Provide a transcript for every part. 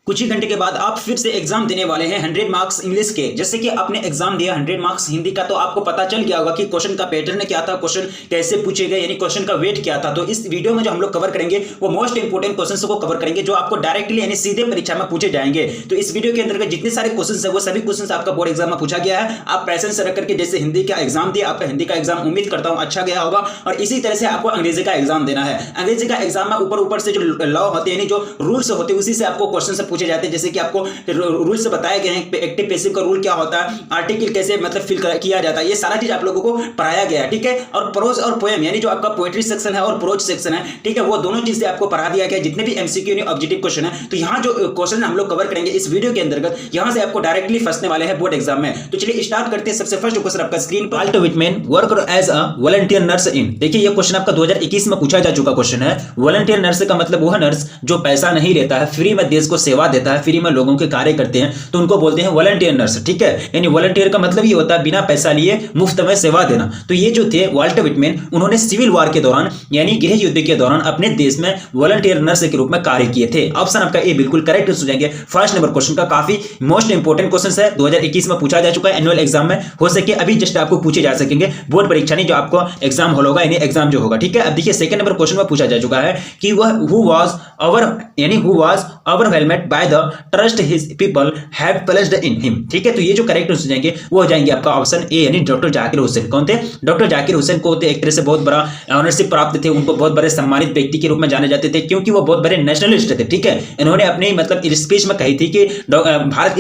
कुछ ही घंटे के बाद आप फिर से एग्जाम देने वाले हैं 100 मार्क्स इंग्लिश के। जैसे कि आपने एग्जाम दिया 100 मार्क्स हिंदी का, तो आपको पता चल गया होगा कि क्वेश्चन का पैटर्न क्या था, क्वेश्चन कैसे पूछे गए, यानी क्वेश्चन का वेट क्या था। तो इस वीडियो में जो हम लोग कवर करेंगे वो मोस्ट इंपोर्टेंट क्वेश्चन को कवर करेंगे जो आपको डायरेक्टली यानी सीधे परीक्षा में पूछे जाएंगे। तो इस वीडियो के अंतर्गत जितने सारे क्वेश्चन है वो सभी क्वेश्चन आपका बोर्ड एग्जाम में पूछा गया है। आप पैसेंस रख करके जैसे हिंदी का एग्जाम दिया, आपका हिंदी का एग्जाम उम्मीद करता हूं अच्छा गया होगा, और इसी तरह से आपको अंग्रेजी का एग्जाम देना है। अंग्रेजी का एग्जाम में ऊपर से जो लॉ होते हैं, जो रूल्स होते हैं, उसी से आपको क्वेश्चन से पूछे जाते हैं। जैसे कि आपको रूल्स बताए गए हैं, एक्टिव पैसिव का रूल क्या होता है, आर्टिकल कैसे मतलब फिल किया जाता है, ये सारा चीज आप लोगों को पढ़ाया गया है, ठीक है। और प्रोज और पोएम यानी जो आपका पोएट्री सेक्शन है और प्रोज सेक्शन है, ठीक है, वो दोनों चीजें आपको पढ़ा दिया गया। जितने भी एमसीक्यू यानी ऑब्जेक्टिव क्वेश्चन है, तो यहाँ जो क्वेश्चन हम लोग कवर करेंगे इस वीडियो के अंतर्गत, यहाँ से आपको डायरेक्टली फंसने वाले हैं बोर्ड एग्जाम में। तो चलिए स्टार्ट करते हैं। सबसे फर्स्ट क्वेश्चन आपका स्क्रीन पर, Walter Whitman work as a volunteer nurse in. देखिए ये क्वेश्चन आपका 2021 में पूछा जा चुका क्वेश्चन है। वॉलंटियर नर्स का मतलब वह नर्स जो पैसा नहीं लेता है, फ्री में देश को सेवा देता है, फ्री में लोगों के कार्य करते हैं, तो उनको बोलते हैं वॉलंटियर नर्स, ठीक है। यानी वॉलंटियर का मतलब ये होता है बिना पैसा लिए मुफ्त में सेवा देना। तो ये जो थे वाल्टर विटमैन, उन्होंने सिविल वॉर के दौरान यानी गृह युद्ध के दौरान अपने देश में वॉलंटियर नर्स के रूप में कार्य किए थे। ऑप्शन आपका ए बिल्कुल करेक्ट हो जाएंगे। फर्स्ट नंबर क्वेश्चन का काफी मोस्ट इंपोर्टेंट क्वेश्चन है, 2021 में पूछा जा चुका है एनुअल एग्जाम में। हो सके अभी जस्ट आपको पूछे जा सकेंगे, बोर्ड परीक्षा नहीं, जो आपको एग्जाम हॉल होगा यानी एग्जाम जो होगा, ठीक है। अब देखिए सेकंड नंबर क्वेश्चन में पूछा जा चुका है कि वह who was overwhelmed by the trust his people have placed in him, ठीक है। तो ये जो करेक्ट हो जाएंगे वो हो जाएंगे आपका ऑप्शन ए यानी डॉक्टर जाकिर हुसैन। कौन थे? डॉक्टर जाकिर हुसैन को एक तरह से बहुत बड़ा ऑनरशिप प्राप्त थे, उनको बहुत बड़े सम्मानित व्यक्ति के रूप में जाने जाते थे, क्योंकि वो बहुत बड़े नेशनलिस्ट थे, ठीक है। इन्होंने अपने मतलब स्पीच में कही थी कि भारत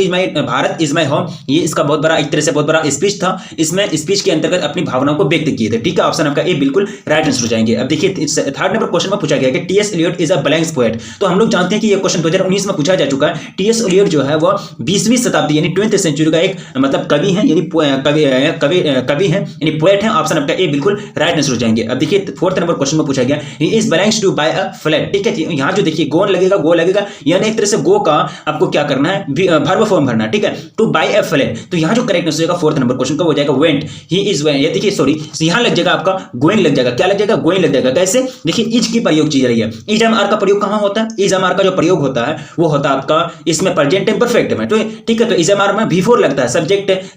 इज माय होम, ये इसका बहुत बड़ा एक तरह से बहुत बड़ा स्पीच था। इसमें स्पीच के अंतर्गत अपनी भावनाओं को व्यक्त किए थे, ठीक है। ऑप्शन आपका ए बिल्कुल राइट आंसर हो जाएंगे। अब देखिए थर्ड नंबर क्वेश्चन में पूछा गया कि T S Eliot is a blank poet. तो हम लोग जानते हैं कि ये क्वेश्चन 2019 में पूछा जा चुका है। टीएस एलियट जो है वो 20वीं शताब्दी यानी 20th सेंचुरी का एक मतलब कवि है, यानी कवि है यानी पोएट है। ऑप्शन आपका ए बिल्कुल राइट आंसर हो जाएंगे। अब देखिए फोर्थ नंबर क्वेश्चन में पूछा गया he is blanks to buy a flat, ठीक है। यहाँ जो देखिए गो लगेगा यानी एक तरह से गो का आपको क्या करना है, वर्ब फॉर्म भरना, ठीक है। टू बाय अ फ्लैट, तो यहाँ जो करेक्ट आंसर होगा फोर्थ नंबर क्वेश्चन का हो जाएगा वेंट, ही इज वेंट। ये देखिए सॉरी यहाँ लग जाएगा आपका गोइंग लग जाएगा, क्या लग जाएगा, गोइंग लग जाएगा। कैसे? देखिए इज की प्रयोग चीज रही है। इज एम आर का प्रयोग कहां होता है? इज एम आर का जो प्रयोग होता है वो होता है आपका इसमें प्रेजेंट टेंस परफेक्ट में, ठीक है। तो इज एम आर में V4 लगता है,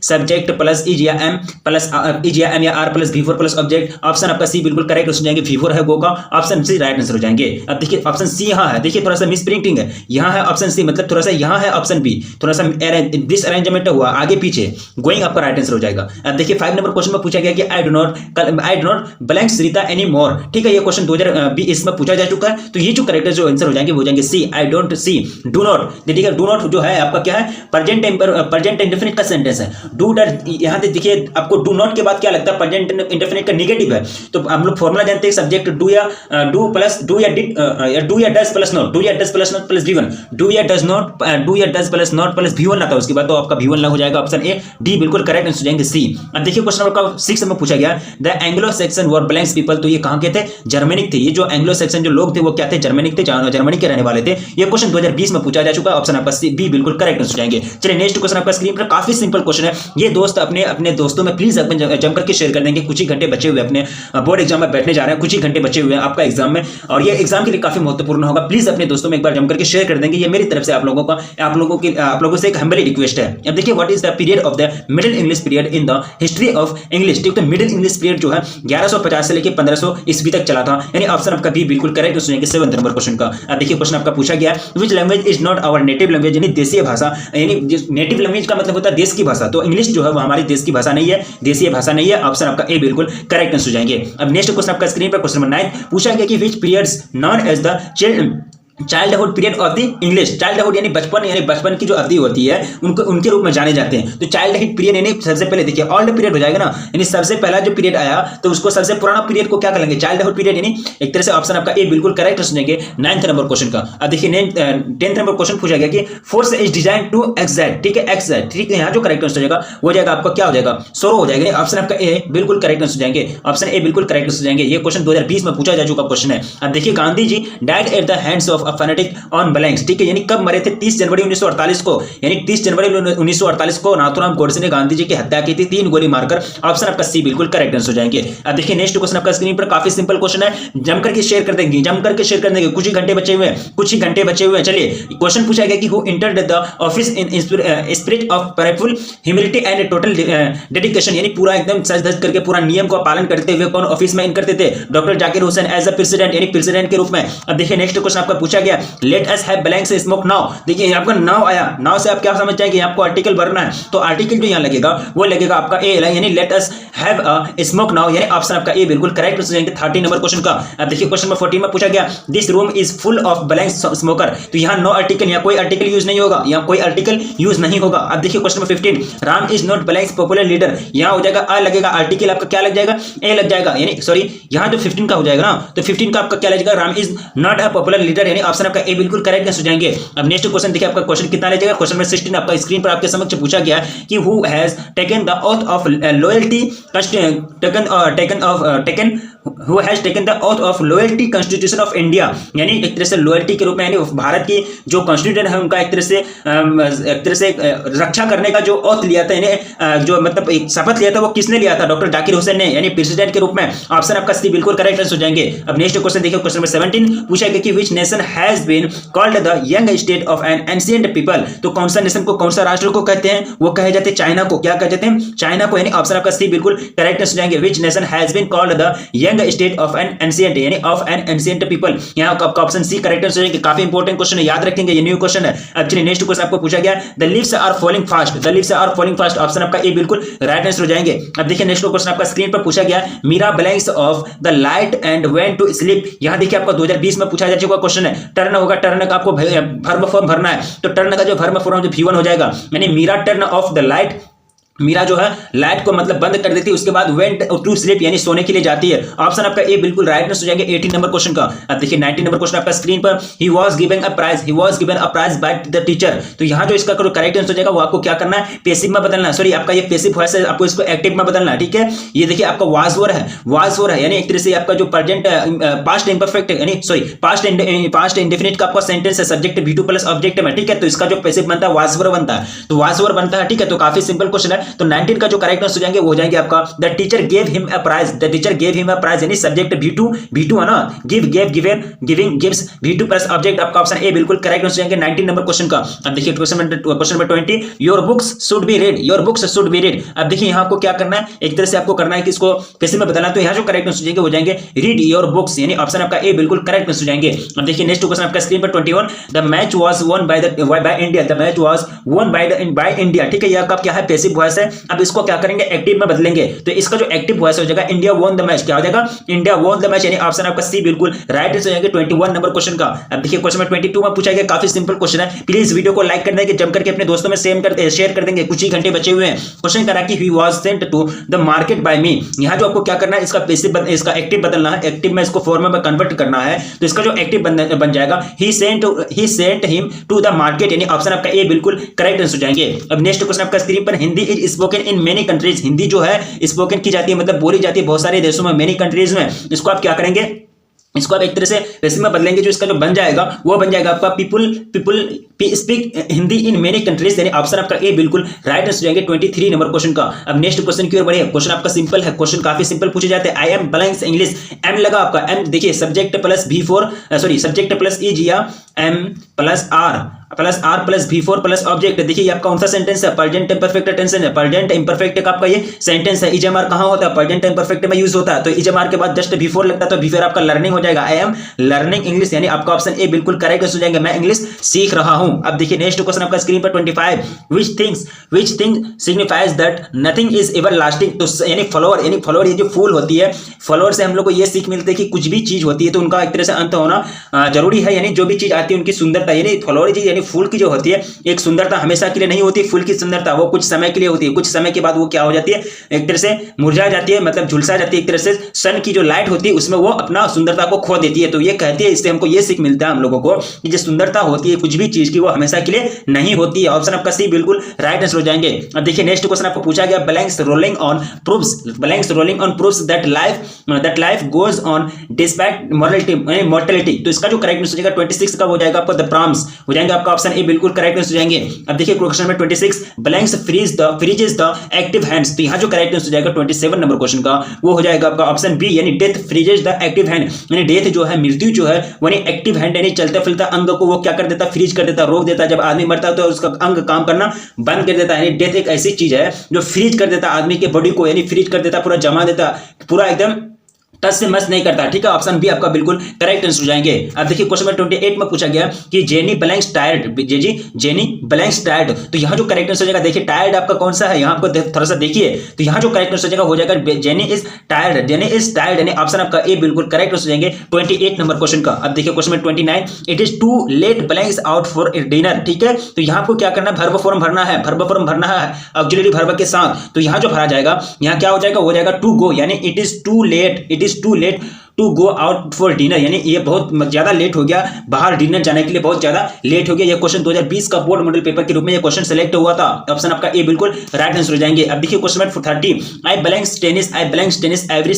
सब्जेक्ट प्लस इज या एम प्लस इज या am or are plus V4 plus object. Option आपका सी बिल्कुल करेक्ट हो जाएंगे, V4 है गो का। ऑप्शन सी राइट आंसर हो जाएंगे। अब देखिए ऑप्शन सी यहाँ है, देखिए थोड़ा सा मिस प्रिंटिंग है, यहाँ है ऑप्शन सी मतलब थोड़ा सा यहाँ है ऑप्शन बी, थोड़ा सा डिसअरेंजमेंट हुआ आगे पीछे, गोइंग आपका राइट आंसर हो जाएगा। अब देखिए 5 नंबर क्वेश्चन में पूछा गया कि I do not blank Sarita any more, ठीक है। ये क्वेश्चन 2020 में पूछा जा चुका है। तो ये जो करेक्ट जो आंसर हो जाएंगे वो हो जाएंगे see I don't see do not, ठीक है। डू नॉट जो है आपका क्या है, प्रेजेंट इंडेफिनिट का सेंटेंस है। डू डैट यहाँ पे देखिए आपको डू नॉट के बाद क्या लगता है, प्रेजेंट इंडेफिनिट का नेगेटिव है। तो हम लोग फॉर्मूला जानते हैं, सब्जेक्ट डू या डज प्लस नॉट, डू या does plus not plus V1, do या does plus not plus V1 आता है उसके बाद, तो आपका V1 लग हो जाएगा। ऑप्शन ए डी बिल्कुल करेक्ट आंसर हो जाएंगे सी। अब देखिए क्वेश्चन नंबर 6 में पूछा गया the Anglo Saxon were blanks people, तो ये कहां के थे, जर्मनिक थे। ये जो एंग्लो सेक्शन जो लोग थे वो क्या थे, जर्मनिक थे, जर्मनी के रहने वाले थे। ये क्वेश्चन 2020 में पूछा जा चुका है। ऑप्शन आपका सी बी बिल्कुल करेक्ट आंसर हो जाएंगे। चलिए नेक्स्ट क्वेश्चन आपका स्क्रीन पर काफी सिंपल क्वेश्चन है। ये दोस्त अपने दोस्तों में प्लीज जम करके शेयर कर देंगे। कुछ ही घंटे बचे हुए अपने बोर्ड एग्जाम में बैठने जा रहे हैं, कुछ ही घंटे बचे हुए हैं आपका एग्जाम में, और ये एग्जाम के लिए काफी महत्वपूर्ण होगा। प्लीज अपने दोस्तों में एक बार जम करके शेयर कर देंगे। ये मेरी तरफ से आप लोगों से एक हम्बली रिक्वेस्ट है। अब देखिए what is the period of the middle English period in the history of English, ठीक है। तो मिडिल इंग्लिश पीरियड जो है 1150 से लेकर 1500 ईस्वी तक चला था, यानी ऑप्शन आपका बी बिल्कुल करेक्ट हो जाएंगे 7th नंबर क्वेश्चन का। अब देखिए क्वेश्चन आपका पूछा गया which language is not our native language, यानी देशीय भाषा, यानी नेटिव लैंग्वेज का मतलब होता है देश की भाषा। तो इंग्लिश जो है वो हमारी देश की भाषा नहीं है, देशीय भाषा नहीं है। ऑप्शन आपका ए बिल्कुल करेक्ट आंसर हो जाएंगे। अब नेक्स्ट क्वेश्चन आपका स्क्रीन पर क्वेश्चन नंबर 9 पूछा गया कि which periods known as the childhood period of the English, childhood यानी बचपन की जो अवधि होती है उनके रूप में जाने जाते हैं। तो चाइल्डहुड पीरियड यानी सबसे पहले देखिए ओल्ड पीरियड हो जाएगा ना, यानी सबसे पहला जो पीरियड आया तो उसको सबसे पुराना पीरियड को क्या करेंगे, चाइल्डहुड पीरियड, यानी एक तरह से ऑप्शन आपका ए बिल्कुल करेक्ट सुनेंगे 9th नंबर क्वेश्चन का। अब देखिए 10th नंबर क्वेश्चन पूछा गया कि force is design to exact, ठीक है, एक्सैक्ट, ठीक है। यहाँ जो करेक्ट आंसर हो जाएगा वो जाएगा आपका क्या हो जाएगा, सोरो हो जाएगा। ऑप्शन आपका ए बिल्कुल करेक्ट आंसर जाएंगे, ऑप्शन ए बिल्कुल करेक्ट आंसर जाएंगे। ये क्वेश्चन 2020 में पूछा जा चुका क्वेश्चन है। अब देखिए Gandhi ji died at the hands of a fanatic on blanks, ठीक है, यानी कब मरे थे? 30 जनवरी 1948 को, यानी 30 जनवरी 1948 को नाथूराम गोडसे ने गांधी जी की हत्या की थी 3 गोली मारकर। ऑप्शन आपका सी बिल्कुल करेक्ट आंसर हो जाएंगे। अब देखिए नेक्स्ट क्वेश्चन आपका स्क्रीन पर, काफी सिंपल क्वेश्चन है, जम करके शेयर कर देंगे, जम करके शेयर कर देंगे, कुछ ही घंटे बचे हुए हैं, कुछ ही घंटे बचे हुए हैं। चलिए क्वेश्चन पूछा गया कि who entered the office in spirit of powerful humility and total dedication, यानी पूरा एकदम सच धज करके पूरा नियम का पालन करते हुए कौन ऑफिस में इन करते थे? Doctor Zakir Hussain as a president, यानी प्रेसिडेंट के रूप में। अब देखिए नेक्स्ट क्वेश्चन आपका पूछा गया, let us have blanks smoke now. देखिए आपका नाउ आया, नाउ से आप क्या समझ जाएंगे? आपको आर्टिकल भरना है, तो आर्टिकल जो यहाँ लगेगा वो लगेगा आपका ए, यानी let us have a smoke now, यानी ऑप्शन आपका ए बिल्कुल करेक्ट हो जाएंगे 30 नंबर क्वेश्चन का। अब देखिए क्वेश्चन नंबर 14 में पूछा गया, this room is full of blank smoker, तो यहाँ नो आर्टिकल, यहाँ कोई आर्टिकल यूज नहीं होगा, यहाँ कोई आर्टिकल यूज नहीं होगा। अब देखिए question number 15, Ram is not blank popular leader, यहाँ हो जाएगा आ लगेगा, आर्टिकल आपका क्या लग जाएगा? ए लग जाएगा, यानी सॉरी यहाँ जो 15 का हो जाएगा ना, तो 15 का आपका क्या लग जाएगा? Ram is not a popular leader, यानी ऑप्शन आपका ए बिल्कुल करेक्ट हो जाएंगे। अब नेक्स्ट क्वेश्चन देखिए आपका क्वेश्चन कितना ले जाएगा? क्वेश्चन नंबर 16 आपका स्क्रीन पर आपके समक्ष पूछा गया कि who has taken the oath of loyalty who has taken the oath of loyalty constitution of India, यानी एक तरह से लॉयल्टी के रूप में, यानी भारत की जो कॉन्स्टिट्यूशन है उनका एक तरह से रक्षा करने का जो ओथ लिया था, यानी जो मतलब एक शपथ लिया था, वो किसने लिया था? डॉक्टर जाकिर हुसैन ने, यानी प्रेसिडेंट के रूप में। ऑप्शन आपका सी बिल्कुल करेक्ट हो जाएंगे। अब नेक्स्ट क्वेश्चन देखिए, क्वेश्चन नंबर 17 पूछा गया कि which nation has been called the young state of an ancient people, तो कौन सा नेशन को, कौन सा राष्ट्र को कहते हैं? वो कहे जाते हैं चाइना को। क्या कहते हैं? चाइना को, यानी ऑप्शन आपका सी बिल्कुल करेक्ट हो जाएंगे। Which nation has been called the young state of an ancient, यानी ऑफ एन एंशिएंट पीपल, यहाँ आपका ऑप्शन सी करेक्ट हो जाएंगे। काफी इंपॉर्टेंट क्वेश्चन है, याद रखेंगे, ये न्यू क्वेश्चन है। एक्चुअली नेक्स्ट क्वेश्चन आपको पूछा गया, the leaves are falling fast, the leaves are falling fast, option आपका ए बिल्कुल राइट आंसर हो जाएंगे। अब देखिए नेक्स्ट क्वेश्चन आपका स्क्रीन पर पूछा गया, Meera blanks off the light and went to sleep, यहाँ देखिए आपका 2020 में पूछा जा चुका क्वेश्चन है। टर्न होगा, टर्न का आपको वर्ब फॉर्म भरना है, तो टर्न का जो वर्ब फॉर्म जो V1 हो जाएगा, यानी Meera turn off the light, Meera जो है लाइट को मतलब बंद कर देती है, उसके बाद वेंट टू स्लीप, यानी सोने के लिए जाती है। ऑप्शन आपका ए बिल्कुल राइट आंसर हो जाएंगे 18 नंबर क्वेश्चन का। अब देखिए 19 नंबर क्वेश्चन आपका स्क्रीन पर, he was given a prize, he was given a prize by the teacher, तो यहाँ जो इसका करेक्ट आंसर हो जाएगा वो आपको क्या करना है? पैसिव में बदलना है, सॉरी आपका ये पैसिव वॉइस है, आपको इसको एक्टिव में बदलना है, ठीक है। ये देखिए आपका वाज वर है, वाज वर है, यानी एक तरह से आपका जो प्रेजेंट पास्ट इम्परफेक्ट, यानी सॉरी पास्ट इंडेफिनिट का आपका सेंटेंस है, सब्जेक्ट V2 प्लस ऑब्जेक्ट में, ठीक है, तो इसका जो पैसिव बनता है वाज वर बनता है, तो वाज वर बनता है, ठीक है। तो काफी सिंपल क्वेश्चन है। तो 19 का जो करेक्ट आंसर हो जाएंगे वो हो जाएंगे आपका, the teacher gave him a prize, the teacher gave him a prize, यानी सब्जेक्ट V2 है ना, give gave given giving gives V2 plus object, आपका ऑप्शन ए बिल्कुल करेक्ट आंसर हो जाएंगे 19 नंबर क्वेश्चन का। अब देखिए question number 20, your books should be read, your books should be read. अब देखिए यहाँ आपको क्या करना है, एक तरह से आपको करना है कि इसको पैसिव में बदलना, तो यहाँ जो करेक्ट आंसर हो जाएंगे वो जाएंगे रीड योर बुक्स, यानी ऑप्शन आपका ए बिल्कुल करेक्ट आंसर हो जाएंगे। अब देखिए नेक्स्ट क्वेश्चन आपका स्क्रीन पर 21, the match was won by India, the match was won by India, ठीक है, ये आपका क्या है? पैसिव वॉइस है। अब इसको क्या करेंगे? एक्टिव में बदलेंगे, तो इसका जो एक्टिव वॉइस हो जाएगा इंडिया वॉन द मैच, क्या हो जाएगा? इंडिया वॉन द मैच, यानी ऑप्शन आपका सी बिल्कुल राइट आंसर हो जाएंगे 21 नंबर क्वेश्चन का। अब देखिए क्वेश्चन नंबर 22 में पूछा गया, काफी सिंपल क्वेश्चन है, प्लीज वीडियो को लाइक कर देंगे, जम करके अपने दोस्तों में शेयर कर देंगे, कुछ ही घंटे बचे हुए हैं। क्वेश्चन करा कि he was sent to the market by me, यहाँ जो आपको क्या करना है, इसका पैसिव इसका एक्टिव बदलना है, एक्टिव में इसको फॉर्म में कन्वर्ट करना है, तो इसका जो एक्टिव बन जाएगा he sent him to the market, यानी ऑप्शन आपका ए बिल्कुल करेक्ट आंसर हो जाएंगे। अब नेक्स्ट क्वेश्चन आपका स्क्रीन पर, Hindi is spoken in many countries, Hindi जो है स्पोकन की जाती है, मतलब बोली जाती है बहुत सारे देशों में, मेनी कंट्रीज में। इसको आप क्या करेंगे? इसको आप एक तरह से पैसिव में बदलेंगे, जो इसका जो बन जाएगा वो बन जाएगा आपका people speak Hindi in many countries, यानी ऑप्शन आपका ए बिल्कुल राइट आंसर जाएंगे 23 नंबर क्वेश्चन का। अब नेक्स्ट क्वेश्चन की ओर बढ़िए, क्वेश्चन आपका सिंपल है, क्वेश्चन काफी सिंपल पूछे जाते हैं। I am blanks English, am लगा आपका, एम देखिए subject plus V4 sorry subject plus E या am plus are plus V4 plus object, देखिए ये आपका कौन सा सेंटेंस है? प्रेजेंट इम्परफेक्ट टेंस है, प्रेजेंट इम्परफेक्ट का आपका ये सेंटेंस है। इजमार कहां होता है? प्रेजेंट इम्परफेक्ट में यूज होता है, तो इजमार के बाद जस्ट V4 लगता है, तो V4 आपका लर्निंग हो जाएगा, आई एम लर्निंग इंग्लिश, यानी आपका ऑप्शन ए बिल्कुल करेक्ट हो जाएंगे, मैं इंग्लिश सीख रहा हूं। अब देखिए नेक्स्ट क्वेश्चन आपका स्क्रीन पर 25, which thing signifies that nothing is everlasting, तो यानी फ्लावर ये जो फूल होती है, फ्लावर से हम लोग को ये सीख मिलती है कि कुछ भी चीज होती है तो उनका एक तरह से अंत होना जरूरी है, यानी जो भी चीज आती है उनकी सुंदरता, यानी फ्लावर चीज यानी फूल की जो होती है एक सुंदरता हमेशा के लिए नहीं होती, फूल की सुंदरता वो कुछ समय के लिए होती है, कुछ समय के बाद वो क्या हो जाती है, एक तरह से मुरझा जाती है, मतलब झुलसा जाती है, एक तरह से सन की जो लाइट होती है उसमें वो अपना सुंदरता को खो देती है। तो ये कहती है, इससे हमको ये सीख मिलता है हम लोगों को कि जो सुंदरता होती है कुछ भी चीज की वो हमेशा के लिए नहीं होती है। ऑप्शन आपका सी बिल्कुल राइट आंसर हो जाएंगे। अब देखिए नेक्स्ट क्वेश्चन आपको पूछा गया, blanks rolling on proves that life goes on despite mortality. तो इसका जो करेक्ट आंसर हो जाएगा 26 का हो जाएगा आपका द प्रॉम्स हो जाएंगे, आपका ऑप्शन ए बिल्कुल करेक्ट आंसर हो जाएंगे। अब देखिए क्वेश्चन में 26 blanks freezes the active hands. तो यहाँ जो करेक्ट आंसर हो जाएगा 27 नंबर क्वेश्चन का वो हो जाएगा आपका ऑप्शन बी, यानी death freezes the active hand, यानी डेथ जो है मृत्यु जो है वो एक्टिव हैंड यानी चलता फिरता अंग को वो क्या कर देता, फ्रीज कर देता, रोक देता। जब आदमी मरता है तो उसका अंग काम करना बंद कर देता है, यानी डेथ एक ऐसी चीज है जो फ्रीज कर देता आदमी के बॉडी को, यानी फ्रीज कर देता, पूरा जमा देता, पूरा एकदम टच से मस नहीं करता। ठीक है, ऑप्शन बी आपका बिल्कुल करेक्ट आंसर हो जाएंगे। अब देखिए क्वेश्चन नंबर 28 में पूछा गया कि jenny blanks tired, jenny blanks tired. तो यहाँ जो करेक्ट आंसर हो जाएगा, देखिए टायर्ड आपका कौन सा है, यहाँ आपको थोड़ा सा देखिए, तो यहाँ जो करेक्ट आंसर हो जाएगा जेनी इज टायर्ड, यानी ऑप्शन आपका ए बिल्कुल करेक्ट हो जाएंगे 28 नंबर क्वेश्चन का। अब देखिए question number 29, it is too late blanks out for dinner. ठीक है, तो यहाँ आपको क्या करना है, वर्ब फॉर्म भरना है, ऑक्सिलरी वर्ब के साथ। तो यहाँ जो भरा जाएगा, यहाँ क्या हो जाएगा, हो जाएगा टू गो, यानी it is too late to go out for dinner, यानी ये बहुत ज्यादा लेट हो गया, बाहर डिनर जाने के लिए बहुत ज्यादा लेट हो गया। ये क्वेश्चन 2020 का बोर्ड मॉडल पेपर के रूप में ये क्वेश्चन सेलेक्ट हुआ था। ऑप्शन आपका ए बिल्कुल राइट आंसर हो जाएंगे। अब देखिए question number 30, I blanks tennis every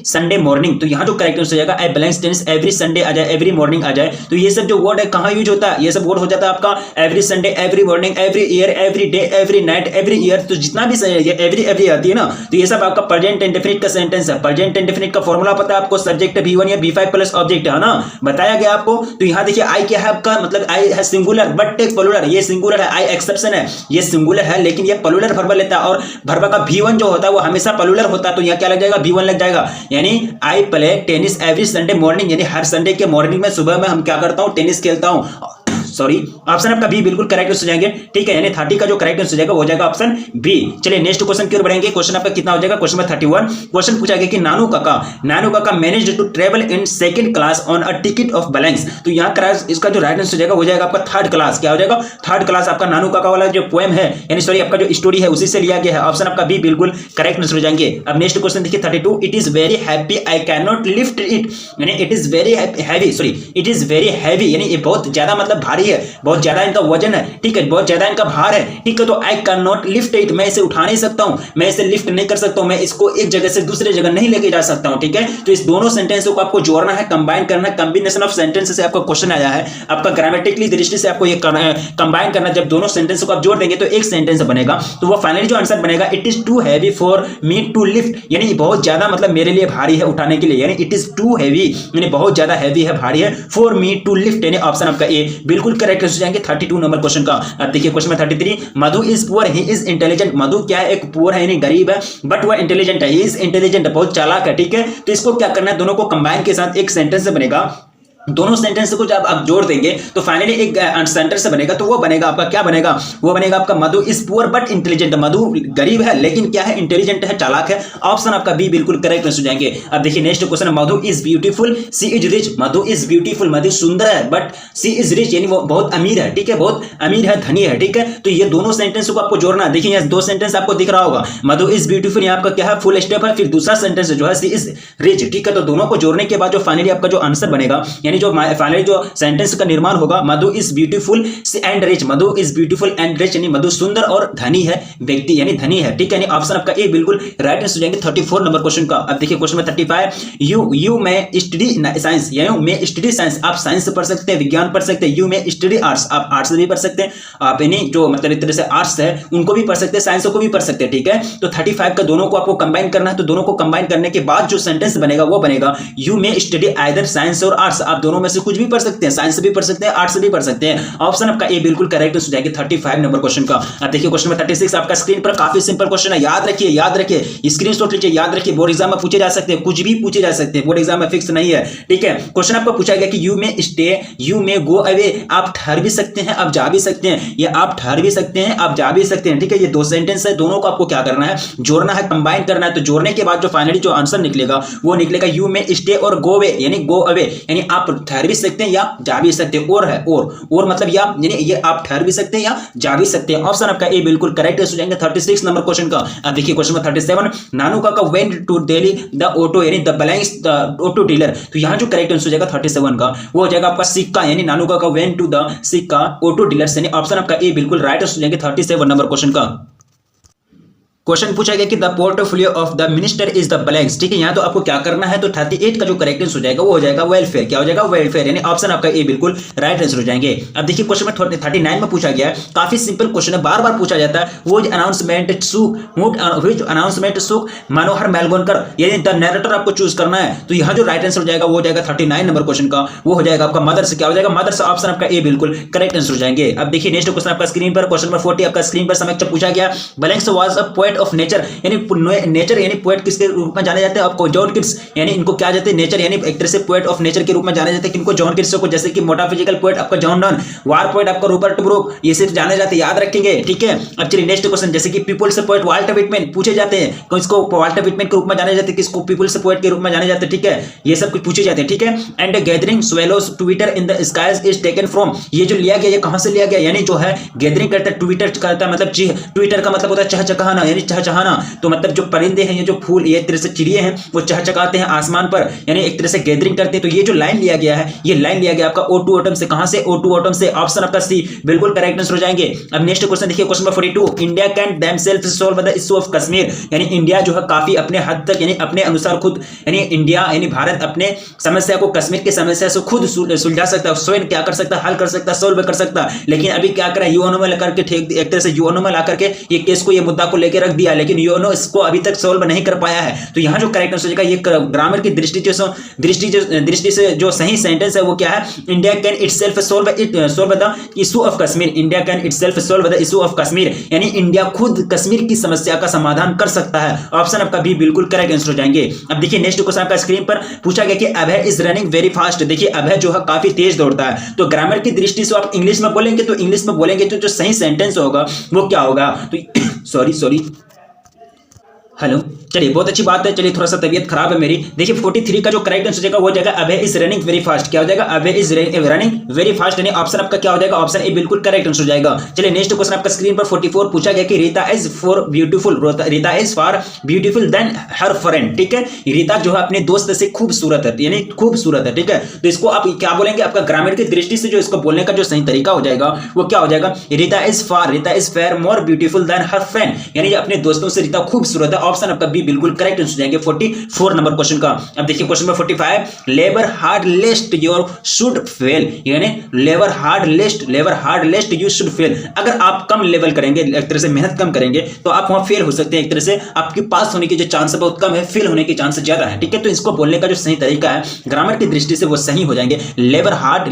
Sunday morning. तो यहाँ जो करेक्ट आंसर हो जाएगा, I blanks tennis every Sunday आ जाए, एवरी मॉर्निंग आ जाए। तो ये सब जो वर्ड है कहाँ यूज होता है, ये सब वर्ड हो जाता है आपका every Sunday, every morning, every year, every day, every night, every year. तो जितना भी एवरी आती है ना, तो ये सब आपका प्रेजेंट इंडेफिनिट का सेंटेंस है। प्रेजेंट इंडेफिनिट का फॉर्मूला पता है आपको, सब्जेक्ट V1 या V5 प्लस ऑब्जेक्ट है ना, बताया गया आपको। तो यहाँ देखिए आई क्या है आपका, मतलब आई है सिंगुलर बट टेक प्लूरल, ये सिंगुलर है, आई एक्सेप्शन है, ये सिंगुलर है लेकिन ये प्लूरल वर्ब लेता है, और वर्ब का V1 जो होता है वो हमेशा प्लूरल होता है। तो यहाँ क्या लग जाएगा, V1 लग जाएगा, यानी I play tennis every Sunday morning, यानी हर संडे के मॉर्निंग में सुबह में हम क्या करता हूँ, टेनिस खेलता हूँ। सॉरी, ऑप्शन आपका बी बिल्कुल करेक्ट हो जाएंगे। ठीक है, यानी 30 का जो करेक्ट हो जाएगा वो जाएगा ऑप्शन बी। चलिए नेक्स्ट क्वेश्चन की ओर बढ़ेंगे। क्वेश्चन आपका कितना हो जाएगा, क्वेश्चन नंबर 31। क्वेश्चन पूछा गया कि Nanu Kaka managed to travel in second class on a ticket of blanks. तो यहाँ क्लास इसका जो राइट आंसर हो जाएगा वो जाएगा आपका थर्ड क्लास। क्या हो जाएगा, थर्ड क्लास। आपका नानू काका वाला जो पोएम है, यानी सॉरी आपका जो स्टोरी है उसी से लिया गया है। ऑप्शन आपका बी बिल्कुल करेक्ट आंसर हो जाएंगे। अब नेक्स्ट क्वेश्चन देखिए 32, it is very happy I can not lift it, यानी it is very heavy, sorry it is very heavy, यानी ये बहुत ज्यादा मतलब भारी है, बहुत ज्यादा इनका वजन है। ठीक है, बहुत ज्यादा इनका भार है। ठीक है, तो आई कैन नॉट लिफ्ट इट, मैं इसे उठा नहीं सकता हूं, मैं इसे लिफ्ट नहीं कर सकता हूं, मैं इसको एक जगह से दूसरे जगह नहीं लेके जा सकता हूं। ठीक है, तो इस दोनों सेंटेंसों को आपको जोड़ना है, कंबाइन करना है। कॉम्बिनेशन ऑफ सेंटेंसेस से आपका क्वेश्चन आया है, आपका ग्रामेटिकली दृष्टि से आपको ये कंबाइन करना। जब दोनों सेंटेंस को आप जोड़ देंगे तो एक सेंटेंस बनेगा, तो वो फाइनली जो आंसर बनेगा, it is too heavy for me to lift, यानी बहुत ज्यादा मतलब मेरे लिए भारी है उठाने के लिए, यानी इट इज टू हैवी, यानी बहुत ज्यादा हैवी है, भारी है, फॉर मी टू लिफ्ट, यानी ऑप्शन आपका ए बिल्कुल करेक्ट हो जाएंगे 32 नंबर क्वेश्चन का। अब देखिए क्वेश्चन में 33, Madhu is poor he is intelligent. Madhu क्या है, एक पुअर है यानी गरीब है, बट वह इंटेलिजेंट है, ही इज इंटेलिजेंट, बहुत चालाक है। ठीक है, तो इसको क्या करना है, दोनों को कंबाइन के साथ एक सेंटेंस बनेगा। दोनों सेंटेंस को जब आप जोड़ देंगे तो फाइनली एक सेंटेंस बनेगा, तो वो बनेगा आपका क्या बनेगा, वो बनेगा आपका मधु इज पुअर बट इंटेलिजेंट। मधु गरीब है लेकिन क्या है, इंटेलिजेंट है, चालाक है। ऑप्शन आपका बी बिल्कुल करेक्ट हो जाएंगे। अब देखिए next question, Madhu is beautiful she is rich. Madhu is beautiful, Madhu सुंदर है, बट सी इज रिच, यानी वो बहुत अमीर है। ठीक है, बहुत अमीर है, धनी है। ठीक है, तो ये दोनों सेंटेंस को आपको जोड़ना है। देखिए यहाँ दो सेंटेंस आपको दिख रहा होगा, मधु इज ब्यूटीफुल, यहाँ आपका क्या है, फुल स्टॉप है, फिर दूसरा सेंटेंस जो है सी इज रिच। ठीक है, तो दोनों को जोड़ने के बाद जो फाइनली आपका जो आंसर बनेगा, यानी जो फाइनली सेंटेंस का निर्माण होगा, Madhu is beautiful and rich, Madhu is beautiful and rich, यानी मधु सुंदर और धनी है व्यक्ति, यानी धनी है। ठीक है, यानी ऑप्शन आपका ए बिल्कुल राइट आंसर हो जाएंगे 34 नंबर क्वेश्चन का। अब देखिए क्वेश्चन में 35, यू में स्टडी साइंस, यू में स्टडी साइंस, आप साइंस से पढ़ सकते हैं, विज्ञान पढ़ सकते हैं। यू में स्टडी आर्ट्स, आप आर्ट्स से भी पढ़ सकते हैं, आप यानी जो मतलब एक तरह से आर्ट्स है उनको भी पढ़ सकते हैं, साइंस को भी पढ़ सकते हैं। ठीक है, तो 35 का दोनों को आपको कंबाइन करना है, तो दोनों को कंबाइन करने के बाद जो सेंटेंस बनेगा वो बनेगा, यू में स्टडी आइदर साइंस और आर्ट्स, आप दोनों में से कुछ भी पढ़ सकते हैं, साइंस से भी पढ़ सकते हैं, आर्ट्स से भी पढ़ सकते हैं। ऑप्शन आपका ए बिल्कुल करेक्ट हो जाएगी 35 नंबर क्वेश्चन का। अब देखिए क्वेश्चन में 36 आपका स्क्रीन पर काफी सिंपल क्वेश्चन है, याद रखिए, स्क्रीनशॉट लीजिए, याद रखिए, बोर्ड एग्जाम में पूछे जा सकते हैं, कुछ भी पूछे जा सकते हैं, बोर्ड एग्जाम में फिक्स नहीं है। ठीक है, क्वेश्चन आपको पूछा गया कि यू में स्टे, यू में गो अवे, आप ठहर भी सकते हैं, आप जा भी सकते हैं, या आप ठहर भी सकते हैं, आप जा भी सकते हैं। ठीक है, ये दो सेंटेंस है, दोनों को आपको क्या करना है, जोड़ना है, कंबाइन करना है। तो जोड़ने के बाद जो फाइनली जो आंसर निकलेगा वो निकलेगा, यू में स्टे और गो अवे, यानी गो अवे, यानी आप ठहर भी सकते हैं या जा भी सकते हैं, और है और मतलब या यानी ये आप ठहर भी सकते हैं या जा भी सकते हैं। ऑप्शन आपका ए बिल्कुल करेक्ट हो जाएंगे 36 नंबर क्वेश्चन का। अब देखिए question number 37, Nanu Kaka went to Delhi the auto यानी the blanks the auto dealer. तो यहाँ जो करेक्ट आंसर हो जाएगा 37 का वो हो जाएगा आपका सिक्का, यानी नानू काका वेंट टू द सिक्का ऑटो डीलर, यानी ऑप्शन आपका ए बिल्कुल राइट आंसर हो जाएंगे 37 नंबर क्वेश्चन का। क्वेश्चन पूछा गया कि the portfolio of the minister is the blanks. ठीक है, यहाँ तो आपको क्या करना है, तो 38 का जो करेक्ट आंसर हो जाएगा वो हो जाएगा वेलफेयर। क्या हो जाएगा? वेलफेयर, यानी ऑप्शन आपका ए बिल्कुल राइट आंसर हो जाएंगे। अब देखिए क्वेश्चन में 39 में पूछा गया है, काफी सिंपल क्वेश्चन है, बार बार पूछा जाता है। वो अनाउंसमेंट सुख मनोहर मैलगोनकर, यानी द नैरेटर आपको चूज करना है। तो यहाँ जो राइट आंसर हो जाएगा वो हो जाएगा 39 नंबर क्वेश्चन का, वो हो जाएगा आपका मदर से। क्या हो जाएगा? मदर से, ऑप्शन आपका ए बिल्कुल करेक्ट आंसर हो जाएंगे। अब देखिए नेक्स्ट क्वेश्चन आपका स्क्रीन पर, क्वेश्चन नंबर 40 आपका स्क्रीन पर समक्ष पूछा गया, blanks was a poet of nature, nature यानी पोएट किसके रूप में जाने जाते हैं आपको? जॉन किट्स, यानी इनको क्या जाते हैं? नेचर यानी एक तरह से पोएट ऑफ नेचर के रूप में जाने जाते हैं किनको? जॉन किट्स को। जैसे कि मेटाफिजिकल पोएट आपका जॉन डन, वार पोएट आपका रूपर्ट ब्रूक, ये सिर्फ जाने जाते हैं, याद रखेंगे। ठीक है, अब चलिए नेक्स्ट क्वेश्चन, जैसे कि पीपल्स पोएट वाल्टर व्हिटमैन पूछे जाते हैं, किसको वाल्टर व्हिटमैन के रूप में जाने जाते हैं, किसको पीपल्स पोएट के रूप में जाने जाते हैं। ठीक है, ये सब कुछ पूछे जाते हैं। ठीक है, and gathering swallows twitter in the skies is taken from, ये जो लिया गया ये कहां से लिया गया? यानी जो है गैदरिंग करता है, ट्विटर करता है, मतलब ट्विटर का मतलब होता है चहचहाना, यानी चहचहाना। तो मतलब जो परिंदे हैं, ये जो फूल, ये एक तरह से चिड़िए हैं, वो चहचहाते हैं आसमान पर, यानी एक तरह से गैदरिंग करते हैं। तो ये जो लाइन लिया गया है, ये लाइन लिया गया आपका O2 एटम से। कहां से? O2 एटम से, ऑप्शन आपका सी बिल्कुल करेक्ट आंसर हो जाएंगे। अब नेक्स्ट क्वेश्चन देखिए, question number 42, India can themself solve the issue of Kashmir, यानी इंडिया जो है काफी अपने हद तक, यानी अपने अनुसार खुद, यानी इंडिया यानी भारत अपने समस्या को, कश्मीर की समस्या से खुद सुलझा सकता है, स्वयं क्या कर सकता है? हल कर सकता है, सॉल्व कर सकता है। लेकिन अभी क्या करा, यूएनओ में लेकर के एक तरह से यूएनओ में ला करके ये केस को, ये मुद्दा को लेकर रख दिया, लेकिन यूएनओ इसको अभी तक सॉल्व नहीं कर पाया है। तो यहाँ जो करेक्ट आंसर होगा, ये ग्रामर की दृष्टि से जो सही सेंटेंस है वो क्या है? India can itself solve the issue of Kashmir, India can itself solve the issue of Kashmir, यानी इंडिया खुद कश्मीर की समस्या का समाधान कर सकता है। ऑप्शन आपका बी बिल्कुल करेक्ट आंसर हो जाएंगे। अब देखिए नेक्स्ट क्वेश्चन आपका स्क्रीन पर पूछा गया कि अभय इज रनिंग वेरी फास्ट। देखिए अभय जो है काफी तेज दौड़ता है, तो ग्रामर की दृष्टि से आप इंग्लिश में बोलेंगे, तो इंग्लिश में बोलेंगे तो जो सही सेंटेंस होगा वो क्या होगा? तो सॉरी हेलो, चलिए बहुत अच्छी बात है। चलिए थोड़ा सा तबीयत खराब है मेरी। देखिए 43 का जो करेक्ट आंसर हो जाएगा वो हो जाएगा अभय इज रनिंग वेरी फास्ट। क्या हो जाएगा? अभय इज रनिंग वेरी फास्ट, यानी ऑप्शन आपका क्या हो जाएगा? ऑप्शन ए बिल्कुल करेक्ट आंसर हो जाएगा। चलिए नेक्स्ट क्वेश्चन आपका स्क्रीन पर 44 पूछा गया कि Rita is for beautiful, Rita is for beautiful then her friend. ठीक है, रीता जो है अपने दोस्त से खूबसूरत है, यानी खूबसूरत है। ठीक है, तो इसको आप क्या बोलेंगे? आपका ग्रामर की दृष्टि से जो इसको बोलने का जो सही तरीका हो जाएगा वो क्या हो जाएगा? Rita is fair more beautiful then her friend, यानी अपने दोस्तों से रीता खूबसूरत है। ऑप्शन आपका बी बिल्कुल करेक्ट आंसर जाएंगे 44 नंबर क्वेश्चन का। अब देखिए question number 45, labour hard lest your should fail, यानी labour hard lest you should fail. अगर आप कम लेवल करेंगे, एक तरह से मेहनत कम करेंगे, तो आप वहां फेल हो सकते हैं। एक तरह से आपके पास होने की जो चांस है बहुत कम है, फेल होने की चांस ज्यादा है। ठीक है, तो इसको बोलने का जो सही तरीका है ग्रामर की दृष्टि से वो सही हो जाएंगे, labour hard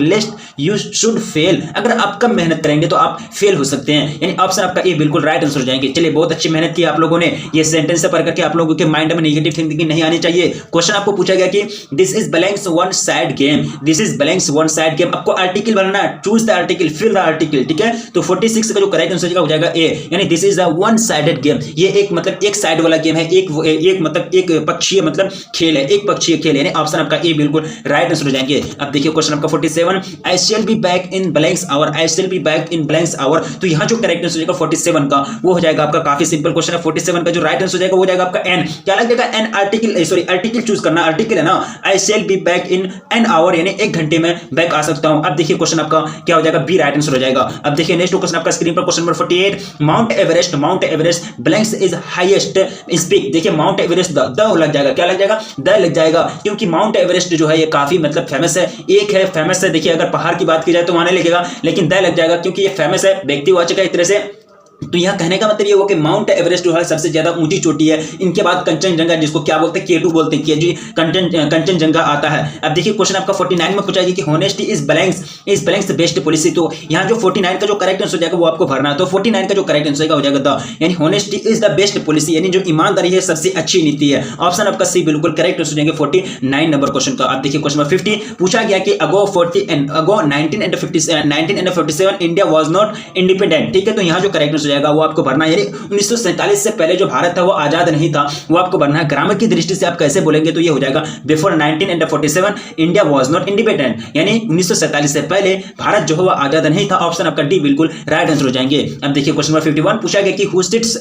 lest you should fail. अगर आप कम मेहनत करेंगे तो आप फेल हो सकते हैं, यानी ऑप्शन आपका ए बिल्कुल राइट आंसर हो जाएंगे। चलिए बहुत अच्छी मेहनत की आप लोगों ने, ये सेंटेंस से पढ़ करके आप लोगों के माइंड में नेगेटिव थिंकिंग नहीं आनी चाहिए। क्वेश्चन आपको पूछा गया कि this is blanks one side game, this is blanks one side game. आपको आर्टिकल बनाना है, choose the article, fill the article. ठीक है, तो 46 का जो करेक्ट आंसर हो जाएगा ए, यानी this is a one sided game. ये एक मतलब एक साइड वाला गेम है, एक मतलब एक पक्षीय मतलब खेल है, एक पक्षीय खेल है, यानी ऑप्शन आपका ए बिल्कुल राइट आंसर हो जाएंगे। अब देखिए क्वेश्चन आपका 47, I shall be back in blanks hour, I shall be back in blanks hour. तो यहां जो करेक्ट आंसर हो जाएगा 47 का वो हो जाएगा आपका, काफी सिंपल क्वेश्चन है। 47 का जो राइट आंसर हो जाएगा वो हो जाएगा आपका एन। क्या लग जाएगा? An article, sorry article choose करना, आर्टिकल है ना। I shall be back in an hour, यानी एक घंटे में बैक आ सकता हूं। अब देखिए क्वेश्चन आपका क्या हो जाएगा? बी राइट आंसर हो जाएगा। अब देखिए नेक्स्ट क्वेश्चन आपका स्क्रीन पर, question number 48, mount Everest blanks is highest speak. देखिए माउंट एवरेस्ट द लग जाएगा, क्या लग जाएगा? द लग जाएगा, क्योंकि माउंट एवरेस्ट जो है ये काफी मतलब फेमस है, एक है फेमस है। देखिए अगर पहाड़ की बात की जाए तो वहां नहीं लिखेगा, लेकिन द लग जाएगा क्योंकि ये फेमस है, व्यक्तिवाचक है एक तरह से। तो यहाँ कहने का मतलब ये हुआ कि माउंट एवरेस्ट जो है सबसे ज्यादा ऊंची चोटी है। इनके बाद कंचनजंगा, जिसको क्या बोलते हैं? K2 बोलते हैं, केजी कंचनजंगा आता है। अब देखिए क्वेश्चन आपका 49 में पूछा गया कि honesty is blanks best policy. तो यहाँ जो 49 का जो करेक्ट आंसर हो जाएगा वो आपको भरना है। तो 49 का जो करेक्ट आंसर हो जाएगा द, यानी honesty is the best policy, यानी जो ईमानदारी है सबसे अच्छी नीति है। ऑप्शन आपका सी बिल्कुल करेक्ट आंसर हो जाएंगे 49 नंबर क्वेश्चन का। अब देखिए क्वेश्चन नंबर 50 पूछा गया कि अगो 1957 इंडिया वाज नॉट इंडिपेंडेंट। ठीक है, तो यहाँ जो करेक्ट आंसर हो जाएगा वो आपको भरना है। यानी 1947 से पहले जो भारत था वो आजाद नहीं था, वो आपको भरना है। ग्रामर की दृष्टि से आप कैसे बोलेंगे तो ये हो जाएगा before 1947 India was not independent, यानी 1947 से पहले भारत जो है वो आजाद नहीं था। ऑप्शन आपका डी बिल्कुल राइट आंसर हो जाएंगे। अब देखिए क्वेश्चन नंबर 51 पूछा गया कि who sits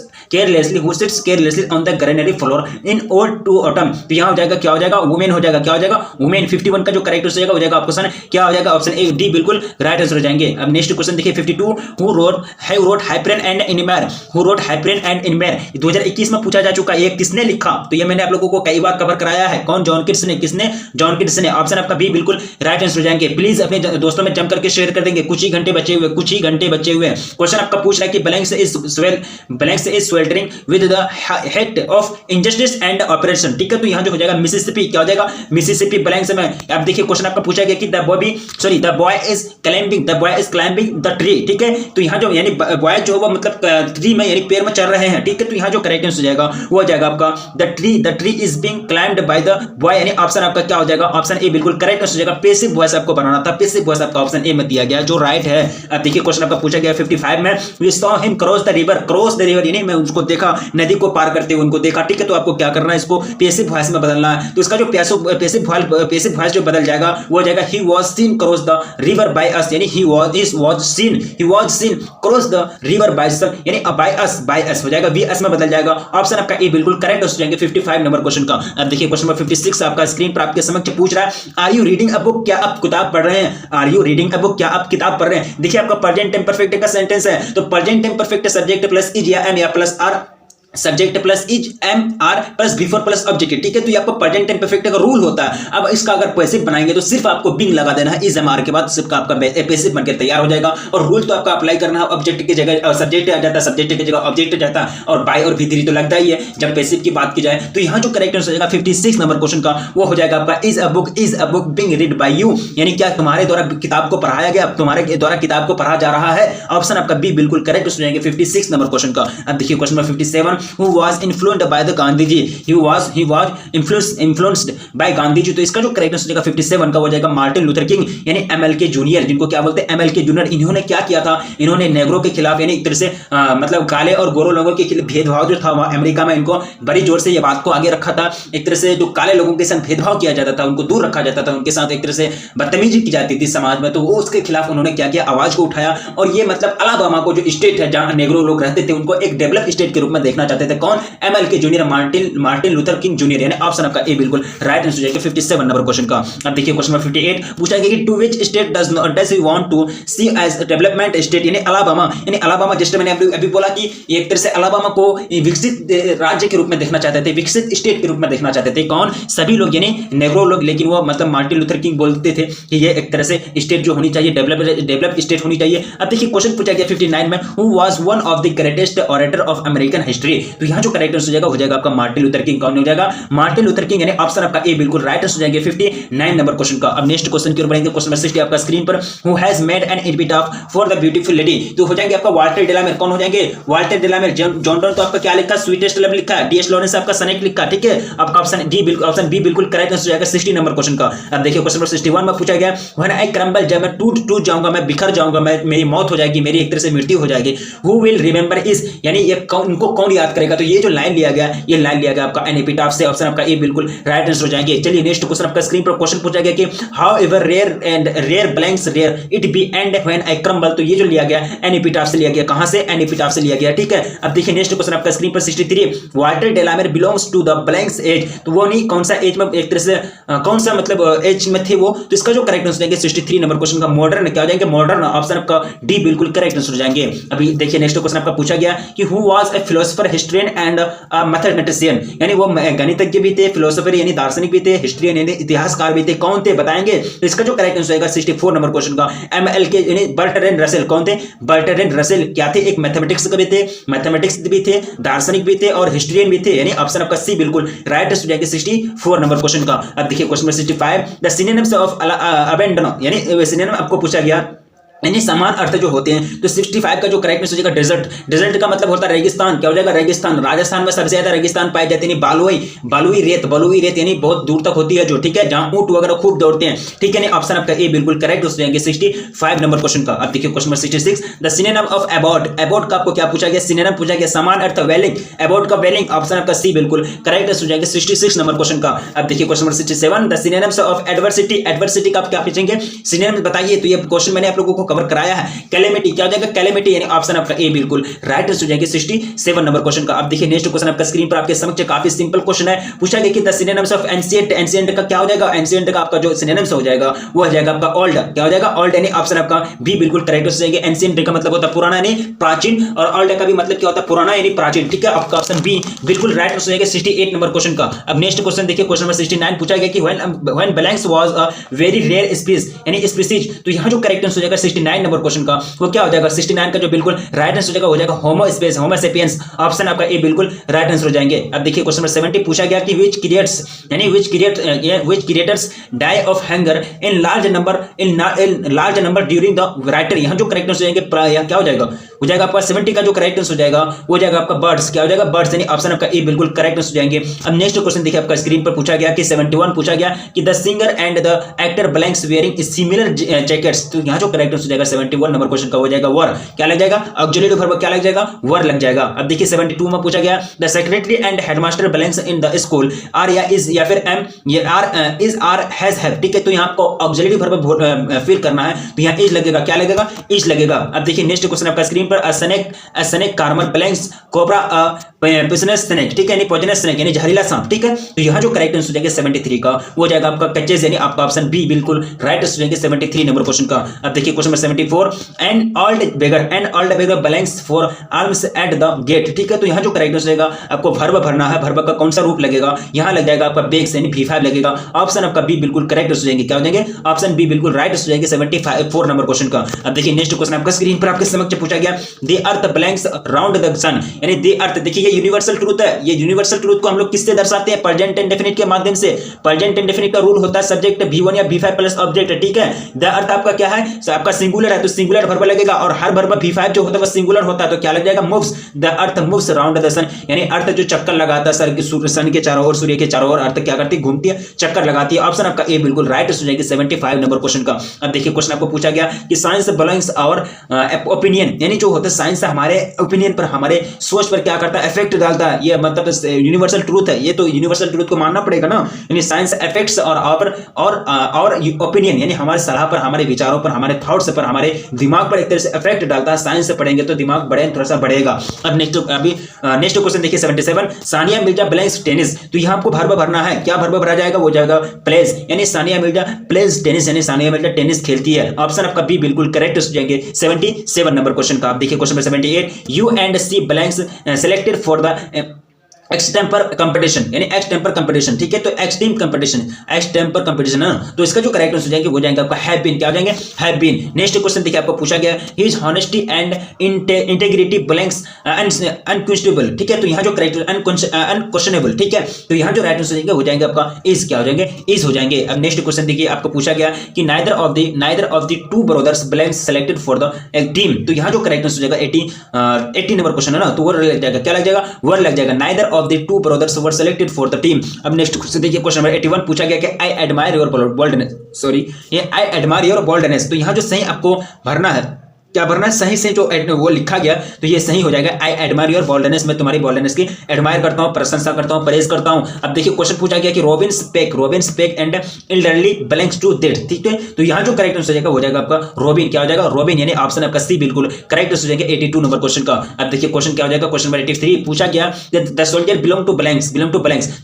carelessly on the granary floor in ode to autumn. तो यहां हो जाएगा क्या हो जाएगा, वुमेन हो जाएगा। क्या हो जाएगा, वुमेन। 51 का जो करेक्ट हो जाएगा ऑप्शन क्या हो जाएगा, ऑप्शन ए डी बिल्कुल राइट आंसर हो जाएंगे। अब नेक्स्ट क्वेश्चन देखिए 52 हु रोट हाइपरिन एंड इनमेर। हु रोट हाइपरिन एंड इनमेर 2021 में पूछा जा चुका है, ये किसने लिखा, तो ये मैंने आप लोगों को कई बार कवर कराया है। कौन, जॉन किट्स ने। किसने, जॉन किट्स ने। ऑप्शन आपका बी बिल्कुल राइट आंसर हो जाएंगे। प्लीज अपने दोस्तों में जम करके शेयर कर देंगे, कुछ ही घंटे बचे हुए। क्वेश्चन आपका पूछ रहा है कि blanks is sweltering with the head of injustice and operation. ठीक है, तो यहां जो हो जाएगा मिसिसिपी। क्या हो जाएगा, मिसिसिपी ब्लैंक्स में। अब देखिए क्वेश्चन आपका पूछा गया कि the boy is climbing the tree. ठीक है, तो यहां जो यानी बॉय जो होगा मतलब ट्री में यानी पेड़ में चढ़ रहे हैं। ठीक है, तो यहां जो करेक्ट आंसर हो जाएगा वो हो जाएगा आपका the tree is being climbed by the boy, यानी ऑप्शन आपका क्या हो जाएगा, ऑप्शन ए बिल्कुल करेक्ट आंसर हो जाएगा। पैसिव वॉइस आपको बनाना था, पैसिव वॉइस आपका ऑप्शन ए में दिया गया जो राइट है। अब देखिए क्वेश्चन आपका पूछा गया 55 में we saw him cross the river, यानी मैं उसको देखा नदी को पार करते हुए उनको देखा। ठीक है, तो आपको क्या करना है, इसको पैसिव वॉइस में बदलना है। तो इसका जो पैसिव वॉइस जो बदल जाएगा वो हो जाएगा he was seen cross the river by us, यानी he was seen cross the river by us, यानी बाय अस हो जाएगा, वी अस में बदल जाएगा। ऑप्शन आपका ए बिल्कुल करेक्ट हो जाएंगे 55 नंबर क्वेश्चन का। अब देखिए क्वेश्चन नंबर 56 आपका स्क्रीन पर आपके समक्ष पूछ रहा है are you reading a book, क्या आप किताब पढ़ रहे हैं। Are you reading a book, क्या आप किताब पढ़ रहे हैं। देखिए आपका प्रेजेंट टेंस परफेक्ट का सेंटेंस है, तो present tense perfect subject plus is या एम या plus are, subject plus is am are plus before plus object. ठीक है, तो ये आपका प्रेजेंट टेंस परफेक्ट का रूल होता है। अब इसका अगर पैसिव बनाएंगे तो सिर्फ आपको बिंग लगा देना है इज एम आर के बाद, सिर्फ आपका पैसिव बनकर तैयार हो जाएगा। और रूल तो आपका अप्लाई करना है, ऑब्जेक्ट की जगह सब्जेक्ट आ जाता है, सब्जेक्ट की जगह ऑब्जेक्ट आ जाता है, और बाय और भी तो लगता ही है जब पैसिव की बात की जाए। तो यहां जो करेक्ट आंसर हो जाएगा 56 नंबर क्वेश्चन का वो हो जाएगा आपका is a book being read by you, यानी क्या तुम्हारे द्वारा किताब को पढ़ाया गया, तुम्हारे द्वारा किताब को पढ़ा जा रहा है। ऑप्शन आपका बी बिल्कुल करेक्ट हो जाएंगे 56 नंबर क्वेश्चन का। अब देखिए question number 57 who was influenced by the Gandhi ji, he was influenced by Gandhi ji. तो इसका जो करेक्ट आंसर 57 का हो जाएगा मार्टिन लूथर किंग, यानी एमएलके जूनियर, जिनको क्या बोलते हैं एमएलके जूनियर। इन्होंने क्या किया था, इन्होंने नेग्रो के खिलाफ यानी एक तरह से मतलब काले और गोरो लोगों के खिलाफ भेदभाव जो था वहां अमेरिका में, इनको बड़ी जोर से ये बात को आगे रखा था। एक तरह से जो काले लोगों के साथ भेदभाव किया जाता था, उनको दूर रखा जाता था, उनके साथ एक तरह से बदतमीजी की जाती थी समाज में, तो वो उसके खिलाफ उन्होंने क्या किया, आवाज को उठाया। और ये मतलब अलाबामा को जो स्टेट है जहां नेग्रो लोग रहते थे उनको एक डेवलप स्टेट के रूप में देखना चाहते थे। कौन, MLK junior, Martin Luther king junior, यानी ऑप्शन आपका ए बिल्कुल राइट आंसर हो जाएगा 57 नंबर क्वेश्चन का। अब देखिए क्वेश्चन नंबर 58 पूछा गया कि to which state does you want to see as development state, यानी अलाबामा जस्ट मैंने अभी बोला कि एक तरह से अलाबामा को विकसित राज्य के रूप में देखना चाहते थे, विकसित स्टेट के रूप में देखना चाहते थे। कौन, सभी लोग यानी नेग्रो लोग, लेकिन वो मतलब मार्टिन लूथर किंग बोलते थे कि ये एक तरह से स्टेट जो होनी चाहिए डेवलप स्टेट होनी चाहिए। अब देखिए क्वेश्चन पूछा गया 59 में who was one of the greatest orator of American history. तो यहां जो करेक्ट आंसर हो जाएगा आपका मार्टिन लूथर किंग। कौन हो जाएगा, मार्टिन लूथर किंग, यानी ऑप्शन आपका ए बिल्कुल राइट आंसर हो जाएंगे 59 नंबर क्वेश्चन का। अब नेक्स्ट क्वेश्चन की ओर बढ़ेंगे। क्वेश्चन नंबर 60 आपका स्क्रीन पर who has made an epitaph for the beautiful lady. तो हो जाएंगे आपका वाल्टर डेलामेर। कौन हो जाएंगे, वाल्टर डेलामेर। जॉन डॉन तो आपका क्या लिखा, स्वीटेस्ट लव लिखा है। डीएस लॉरेंस आपका सनेट लिखा। ठीक है, आपका ऑप्शन डी बिल्कुल, ऑप्शन बी बिल्कुल करेक्ट आंसर हो जाएगा 60 नंबर क्वेश्चन का। अब देखिए क्वेश्चन नंबर 61 में पूछा गया व्हेन आई क्रम्बल, जब मैं टूट जाऊंगा, मैं बिखर जाऊंगा, मैं मेरी मौत हो जाएगी, मेरी एक तरह से मृत्यु हो जाएगी। हु विल रिमेंबर इज, यानी ये उनको कौन याद करेगा। तो ये जो लाइन लिया गया, ये लाइन लिया गया आपका एन एपिटाफ से। ऑप्शन आपका ए बिल्कुल राइट आंसर हो जाएंगे। चलिए नेक्स्ट क्वेश्चन आपका स्क्रीन पर क्वेश्चन पूछा गया कि however rare blanks rare it be and when I crumble. तो ये जो लिया गया एन एपिटाफ से लिया गया, कहां से, एन एपिटाफ से लिया गया। ठीक है, अब देखिए नेक्स्ट क्वेश्चन आपका स्क्रीन पर 63 Walter de la Mare belongs to the blanks age. तो वो नहीं कौन सा एज में, एक तरह से कौन सा मतलब एज में थे वो। तो इसका जो करेक्ट आंसर जाएंगे 63 नंबर क्वेश्चन का मॉडर्न, क्या हो जाएंगे, मॉडर्न। ऑप्शन आपका डी बिल्कुल करेक्ट आंसर हो जाएंगे। अभी देखिए नेक्स्ट क्वेश्चन आपका पूछा गया कि who was a philosopher historian and mathematician, यानी वो गणितज्ञ भी थे, फिलोसोफर यानी दार्शनिक भी थे, हिस्ट्रियन यानी इतिहासकार भी थे। कौन थे बताएंगे। तो इसका जो करेक्ट आंसर आएगा 64 नंबर क्वेश्चन का एमएलके यानी बर्ट्रैंड रसेल। कौन थे, बर्ट्रैंड रसेल क्या थे, एक मैथमेटिक्स भी थे, दार्शनिक भी थे और हिस्ट्रियन भी थे, यानी ऑप्शन आपका सी बिल्कुल राइट आंसर जाएगा 64 नंबर क्वेश्चन का। अब देखिए question number 65 the synonyms of abandon, यानी सिनोनिम आपको पूछा गया यानी समान अर्थ जो होते हैं। तो 65 का जो करेक्ट आंसर हो जाएगा डेजर्ट। डेजर्ट का मतलब होता है रेगिस्तान। क्या हो जाएगा? रेगिस्तान। राजस्थान में सबसे ज्यादा रेगिस्तान पाए जाते हैं। बलुई रेत यानी बहुत दूर तक होती है जो, ठीक है, जहां ऊंट वगैरह खूब दौड़ते हैं, ठीक है। नहीं, ऑप्शन आपका ए बिल्कुल करेक्ट हो जाएंगे 65 नंबर क्वेश्चन का। अब देखिए question number 66, the synonym of abbot. Abbot का आपको क्या पूछा गया? सिनोनिम पूछा गया समान अर्थ वेलिंग। अबॉट का वेलिंग, ऑप्शन आपका सी बिल्कुल करेक्ट हो जाएंगे 66 नंबर क्वेश्चन का। अब देखिए question number 67, the synonyms of adversity. Adversity का आप क्या पूछेंगे? सिनोनिम बताइए। तो ये क्वेश्चन मैंने आप लोगों को कवर कराया है। कैलेमिटी क्या हो जाएगा? कैलेमिटी, यानी ऑप्शन आपका ए बिल्कुल राइट आंसर हो जाएगा 67 नंबर क्वेश्चन का। अब देखिए नेक्स्ट क्वेश्चन आपका स्क्रीन पर आपके समक्ष काफी सिंपल क्वेश्चन है। पूछा गया कि the synonyms of ancient. Ancient का क्या हो जाएगा? एंशिएंट का आपका जो सिनोनिम्स हो जाएगा वो हो जाएगा आपका ओल्ड। क्या हो जाएगा? ओल्ड, यानी ऑप्शन आपका बी बिल्कुल करेक्ट हो जाएगा। एंशिएंट का मतलब होता है पुराना यानी प्राचीन, और ओल्ड का भी मतलब क्या होता है? पुराना यानी प्राचीन, ठीक है। आपका ऑप्शन बी बिल्कुल राइट आंसर हो जाएगा 68 नंबर क्वेश्चन का। अब नेक्स्ट क्वेश्चन देखिए क्वेश्चन नंबर 69 पूछा गया कि when blanks was a very rare species, यानी स्पीसीज। तो यहां जो करेक्ट आंसर हो जाएगा 69 नंबर क्वेश्चन का वो क्या हो जाएगा? 69 का जो बिल्कुल राइट आंसर हो जाएगा होमो स्पेस, होमो सेपियंस, ऑप्शन आपका ए बिल्कुल राइट आंसर हो जाएंगे। अब देखिए क्वेश्चन नंबर 70 पूछा गया कि which creators die of hunger in large number during the writer. यहां जो करेक्ट आंसर हो जाएंगे क्या हो जाएगा आपका 70 का जो करेक्ट आंसर हो जाएगा वो जाएगा आपका बर्ड्स। क्या हो जाएगा? बर्ड्स, यानी ऑप्शन आपका ए बिल्कुल करेक्ट आंसर हो जाएंगे। अब नेक्स्ट क्वेश्चन देखिए आपका स्क्रीन पर पूछा गया कि 71 पूछा गया कि the singer and the actor blanks wearing similar jackets. तो यहां जो करेक्ट आंसर हो जाएगा 71 नंबर क्वेश्चन का हो जाएगा वर। क्या लग जाएगा? ऑक्सिलरी वर्ब क्या लग जाएगा? वर लग जाएगा। अब देखिए 72 में पूछा गया the secretary and headmaster blanks in the school are या इज या फिर एम, ये are is are has have, ठीक है। तो यहां आपको ऑक्सिलरी वर्ब फिल करना है, तो यहां इज लगेगा। क्या लगेगा? इज लगेगा। अब देखिए नेक्स्ट क्वेश्चन आपका स्क्रीन पर snake Carmel blanks cobra poisonous snake, ठीक है, यानी पॉइजनस स्नेक यानी जहरीला सांप, ठीक है। तो यहां जो करेक्ट आंसर हो जाएगा 73 का वो जाएगा आपका कच्चेस, यानी आपका ऑप्शन बी बिल्कुल राइट आंसर हो जाएगा 73 नंबर क्वेश्चन का। अब देखिए question number 74, an old beggar blanks for arms at the gate, ठीक है। तो यहां जो करेक्ट आंसर जाएगा आपको वर्ब भरना है। वर्ब का कौन सा रूप लगेगा? यहां लग जाएगा आपका बेक्स, यानी V5 लगेगा। ऑप्शन आपका बी बिल्कुल करेक्ट हो जाएंगे। क्या हो जाएंगे? ऑप्शन बी बिल्कुल राइट हो जाएंगे 74 नंबर क्वेश्चन का। अब देखिए नेक्स्ट क्वेश्चन आपका स्क्रीन पर आपके समक्ष पूछा गया the earth blanks round the sun, यानी द अर्थ। देखिए ये यूनिवर्सल ट्रूथ है। ये यूनिवर्सल ट्रूथ को हम लोग किससे दर्शाते हैं? प्रेजेंट इंडेफिनिट के माध्यम से। प्रेजेंट इंडेफिनिट का रूल होता है सब्जेक्ट V1 या V5 प्लस ऑब्जेक्ट, ठीक है। द अर्थ आपका क्या है? आपका सिंगुलर है तो सिंगुलर वर्ब लगेगा, और हर वर्ब V5 जो होता है वो सिंगुलर होता है, तो क्या लग जाएगा? Moves. The earth moves around the sun, यानी अर्थ जो चक्कर लगाता है सन के चारों ओर, सूर्य के चारों ओर अर्थ क्या करती है? घूमती है, चक्कर लगाती है। ऑप्शन आपका ए बिल्कुल राइट हो जाएगी 75 नंबर क्वेश्चन का। अब देखिए क्वेश्चन आपको पूछा गया कि साइंस बिलोंग्स आवर ओपिनियन, यानी जो होता है साइंस हमारे ओपिनियन पर, हमारे सोच पर क्या करता है? इफेक्ट डालता है। ये मतलब यूनिवर्सल ट्रूथ है, ये तो यूनिवर्सल ट्रूथ को मानना पड़ेगा ना। यानी साइंस इफेक्ट्स और ओपिनियन, यानी हमारे सलाह पर, हमारे विचारों पर, हमारे थॉट्स पर, हमारे दिमाग पर एक तरह से इफेक्ट डालता है। साइंस से पढ़ेंगे तो दिमाग बढ़े थोड़ा सा बढ़ेगा। अब नेक्स्ट क्वेश्चन देखिए 77, सानिया मिर्जा ब्लैंक्स टेनिस। तो यहां आपको वर्ब भरना है। क्या वर्ब भरा जाएगा? वो जाएगा प्लेज, यानी सानिया मिर्जा प्लेज टेनिस, यानी सानिया मिर्जा टेनिस खेलती है। ऑप्शन आपका बी बिल्कुल करेक्ट हो जाएंगे 77 नंबर क्वेश्चन का। आप देखिए question number 78, you and she blanks selected for the extempore competition, यानी एक्सटेम्पर कंपटीशन, ठीक है। तो एक्सट्रीम कंपटीशन, एक्सटेम्पर कंपटीशन है ना। तो इसका जो करेक्ट आंसर हो जाएंगे वो जाएंगे आपका हैव बीन। क्या हो जाएंगे? Have been. नेक्स्ट क्वेश्चन देखिए आपको पूछा गया his honesty and integrity blanks unquestionable, ठीक है। तो यहां जो करेक्ट अनक्वेश्चनेबल, ठीक है। तो यहां जो राइट आंसर हो जाएंगे आपका इज। क्या हो जाएंगे? इज हो जाएंगे। अब नेक्स्ट क्वेश्चन देखिए आपको पूछा गया कि neither of the two brothers blanks selected for the team. तो यहां जो करेक्ट आंसर हो जाएगा 80 नंबर क्वेश्चन है ना, तो वो लग जाएगा। क्या लग जाएगा? वर लग जाएगा। Neither of the two brothers were selected for the team। अब नेक्स्ट क्वेश्चन देखिए क्वेश्चन नंबर 81 पूछा गया कि I admire your boldness, sorry ये I admire your boldness। तो यहां जो सही आपको भरना है, क्या भरना है? सही से जो वो लिखा गया तो ये सही हो जाएगा। आई एडमायर योर बोल्डनेस, मैं तुम्हारी बोल्डनेस की एडमायर करता हूं, प्रशंसा करता हूं, प्रेज करता हूं। अब देखिए क्वेश्चन पूछा गया कि Robin spec and elderly belongs to that, ठीक है। तो यहां जो करेक्ट आंसर हो जाएगा वो जाएगा आपका रॉबिन। क्या हो जाएगा? रॉबिन, यानी ऑप्शन आपका सी बिल्कुल करेक्ट हो जाएगा 82 नंबर क्वेश्चन का। अब देखिए क्वेश्चन क्या हो जाएगा क्वेश्चन नंबर 83 पूछा गया the soldier belong to blanks.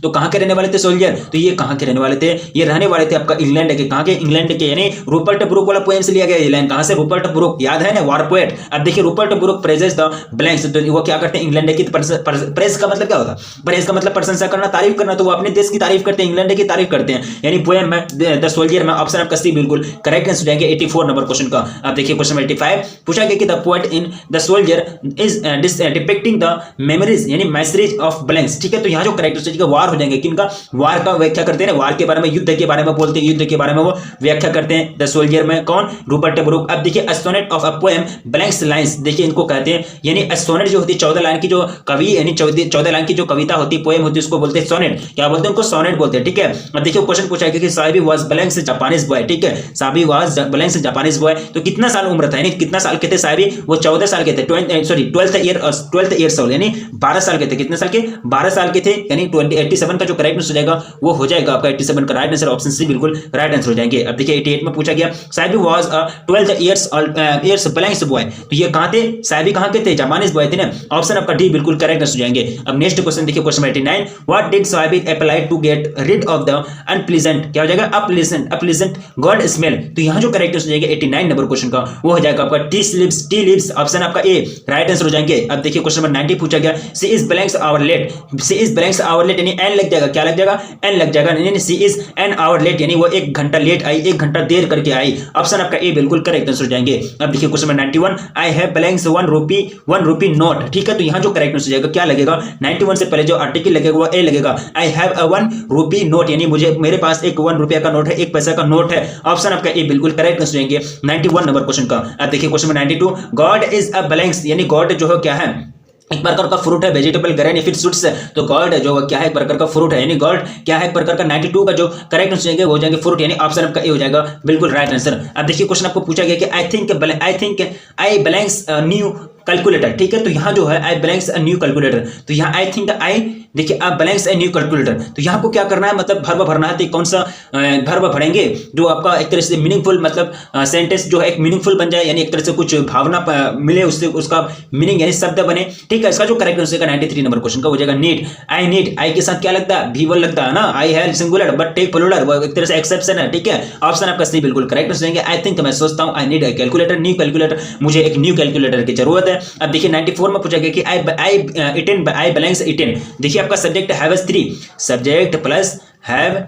तो कहां के रहने वाले थे सोल्जर? तो ये कहां के रहने वाले थे? ये रहने वाले थे आपका इंग्लैंड के। कहां के? इंग्लैंड के, यानी रूपर्ट ब्रूक वाला पोएम से लिया गया ये लाइन। कहां से? रूपर्ट ब्रूक, याद है ना है वार पोएट। अब देखिए Rupert Brooke praises the blanks, तो वो क्या करते हैं इंग्लैंड की प्रेज का मतलब क्या होता है, प्रेज का मतलब प्रशंसा करना, तारीफ करना, तो वो अपने देश की तारीफ करते हैं, इंग्लैंड की तारीफ करते हैं, यानी पोएम में द सोल्जर में ऑप्शन आपका सी बिल्कुल करेक्ट आंसर जाएंगे 84 नंबर क्वेश्चन का। अब देखिए क्वेश्चन 85 पूछा गया कि the poet in the soldier is depicting the memories यानी मैसेज ऑफ ब्लैंक्स, ठीक है। तो यहाँ जो करेक्ट आंसर वार हो जाएंगे, किनका वार का व्याख्या करते हैं, वार के बारे में, युद्ध के बारे में बोलते हैं, युद्ध के बारे में वो व्याख्या करते हैं द सोल्जर में, कौन, रूपर्ट ब्रूक। अब देखिए sonnet of a poem blanks lines, देखिए इनको कहते हैं, यानी सोनेट जो होती है 14 लाइन की जो कवि यानी 14 लाइन की जो कविता होती है, पोएम होती है, उसको बोलते हैं सोनेट, क्या बोलते हैं उनको, सोनेट बोलते हैं, ठीक है। अब देखिए क्वेश्चन पूछा गया कि Sahibi was blanks Japanese boy, ठीक है, Sahibi was blanks Japanese boy, तो कितना साल उम्र था, यानी कितना साल के थे साहिबी, वो 14 साल के थे, 12th ईयर्स ओल्ड, यानी 12 साल के थे, कितने साल के, 12 साल के थे, यानी 87 का जो करेक्ट आंसर हो जाएगा वो हो जाएगा आपका 87 का राइट आंसर, ऑप्शन सी बिल्कुल राइट आंसर हो जाएंगे। अब देखिए 88 में पूछा गया Sahibi was 12 years blanks boy, तो ये कहां थे, साहिबी कहां के थे, जापानीज बॉय थे ना, ऑप्शन आपका डी बिल्कुल करेक्ट आंसर हो जाएंगे। अब नेक्स्ट क्वेश्चन देखिए question 89 what did Sahibi apply to get rid of the unpleasant, क्या हो जाएगा, अनप्लीजेंट गॉड स्मेल, तो यहां जो करेक्ट आंसर हो जाएगा 89 नंबर क्वेश्चन का वो हो जाएगा आपका टी लीव्स, ऑप्शन आपका ए राइट आंसर हो जाएंगे। अब देखिए क्वेश्चन नंबर 90 पूछा गया she is blanks hour late, she is blanks hour late यानी एन लग जाएगा, क्या लग जाएगा, एन लग जाएगा, यानी she is an hour late यानी वो 1 घंटा लेट आई, 1 घंटा देर करके आई, ऑप्शन आपका ए बिल्कुल करेक्ट आंसर हो जाएंगे। अब देखिए question number 91 I have blanks 1 rupee note, ठीक है, तो यहां जो करेक्ट आंसर हो जाएगा क्या लगेगा, 91 से पहले जो आर्टिकल लगेगा वो ए लगेगा, I have a 1 rupee note यानी मेरे पास एक 1 रुपया का नोट है, 1 पैसा का नोट है, ऑप्शन आपका ए बिल्कुल करेक्ट आंसर हो जाएंगे 91 नंबर क्वेश्चन का। अब देखिए question number 92 God is a blanks यानी गॉड जो है क्या है, एक प्रकार का फ्रूट है, वेजिटेबल ग्रेन या फिर फ्रूट्स है, तो गॉड जो क्या है एक प्रकार का फ्रूट है, यानी गॉड क्या है एक प्रकार का, 92 का जो करेक्ट आंसर जाएंगे वो हो जाएंगे फ्रूट, यानी ऑप्शन आपका ए हो जाएगा बिल्कुल राइट आंसर। अब देखिए क्वेश्चन आपको पूछा गया कि I think I blanks new calculator, ठीक है, तो यहां जो है आई ब्लैंक्स अ न्यू कैलकुलेटर, तो यहां आई थिंक आई देखिए आप ब्लैंक्स ए न्यू कैलकुलेटर, तो यहां को क्या करना है, मतलब वर्ब भरना है, तो कौन सा वर्ब भरेंगे जो आपका एक तरह से मीनिंगफुल, मतलब सेंटेंस जो है एक मीनिंगफुल बन जाए, यानी एक तरह से कुछ भावना मिले उससे, उसका मीनिंग यानी शब्द बने, ठीक है। इसका जो करेक्ट आंसर है 93 नंबर क्वेश्चन का हो जाएगा नीड, आई के साथ क्या लगता है, भी लगता है ना, आई है सिंगुलर बट टेक प्लूरल, वो एक तरह से एक्सेप्शन है, ठीक है, ऑप्शन आपका सी बिल्कुल करेक्ट आंसर जाएंगे। आई थिंक मैं सोचता हूं I need a calculator, new calculator, मुझे एक न्यू कैलकुलेटर की जरूरत है। अब देखिए 94 में पूछा गया कि आई ब्लैंक्स 18, देखिए आपका subject have 3, subject plus have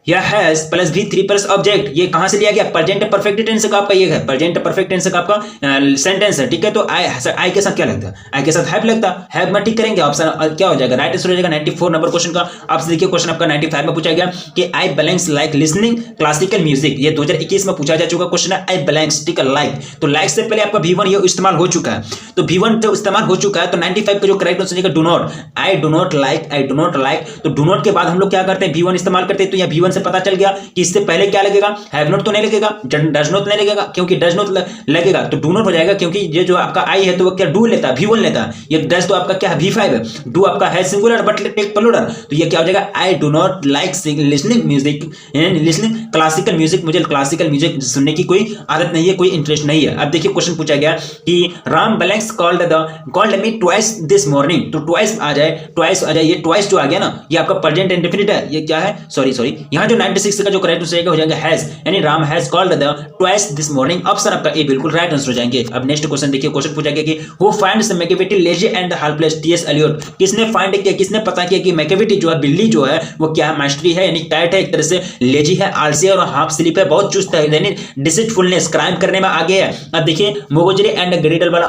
या हैज प्लस भी 3 प्लस ऑब्जेक्ट, ये कहां से लिया गया, प्रेजेंट परफेक्ट टेंस का आपका ये है, प्रेजेंट परफेक्ट टेंस का आपका सेंटेंस है, ठीक है। तो आई के साथ क्या लगता है, आई के साथ हैव लगता है, हैव में ठीक करेंगे, ऑप्शन क्या हो जाएगा राइट आंसर हो जाएगा 94 नंबर क्वेश्चन का। आपसे देखिए क्वेश्चन आपका 95 में पूछा गया कि I blanks like listening classical music, ये 2021 में पूछा जा चुका क्वेश्चन है, आई ब्लैंक्स ठीक है लाइक, तो लाइक से पहले आपका V1 ये इस्तेमाल हो चुका है, तो V1 जो इस्तेमाल हो चुका है, तो 95 का जो करेक्ट आंसर है do not, I do not like, तो डू नॉट के बाद हम लोग क्या करते हैं V1 इस्तेमाल करते हैं, तो यहाँ V1 से पता चल गया कि इससे पहले क्या लगेगा, हैव नॉट तो नहीं लगेगा, डज नॉट नहीं लगेगा, क्योंकि डज नॉट लगेगा तो डू नॉट हो जाएगा, क्योंकि ये जो आपका आई है तो वो क्या डू लेता है, V1 लेता है, ये डज तो आपका क्या है V5 है, डू आपका है सिंगुलर बट टेक प्लूरल, तो ये क्या हो जाएगा I do not like listening music and listening classical music, मुझे क्लासिकल म्यूजिक सुनने की कोई आदत नहीं है, कोई इंटरेस्ट नहीं है। अब देखिए क्वेश्चन पूछा गया कि Ram blanks called me twice this morning, तो ट्वाइस आ जाए, ये ट्वाइस जो आ गया ना ये आपका प्रेजेंट इंडेफिनिट है, ये क्या है, सॉरी यहां जो 96 का जो करेक्ट आंसर हो जाएगा हैज, यानी Ram has called the twice this morning, option आपका ए बिल्कुल राइट आंसर हो जाएंगे। अब नेक्स्ट क्वेश्चन देखिए, क्वेश्चन पूछा गया कि who finds Macavity lazy and helpless, T S Eliot, किसने फाइंड किया, किसने पता किया कि मैकेविटी जो है बिल्ली जो है वो क्या है, मास्टरी है यानी टाइट है, एक तरह से लेजी है, आलसी और हाफ स्लीप है, बहुत चुस्त है, यानी डिसीटफुलनेस क्राइम करने में आगे है। अब देखिए मोगोजरी एंड ग्रेडल वाला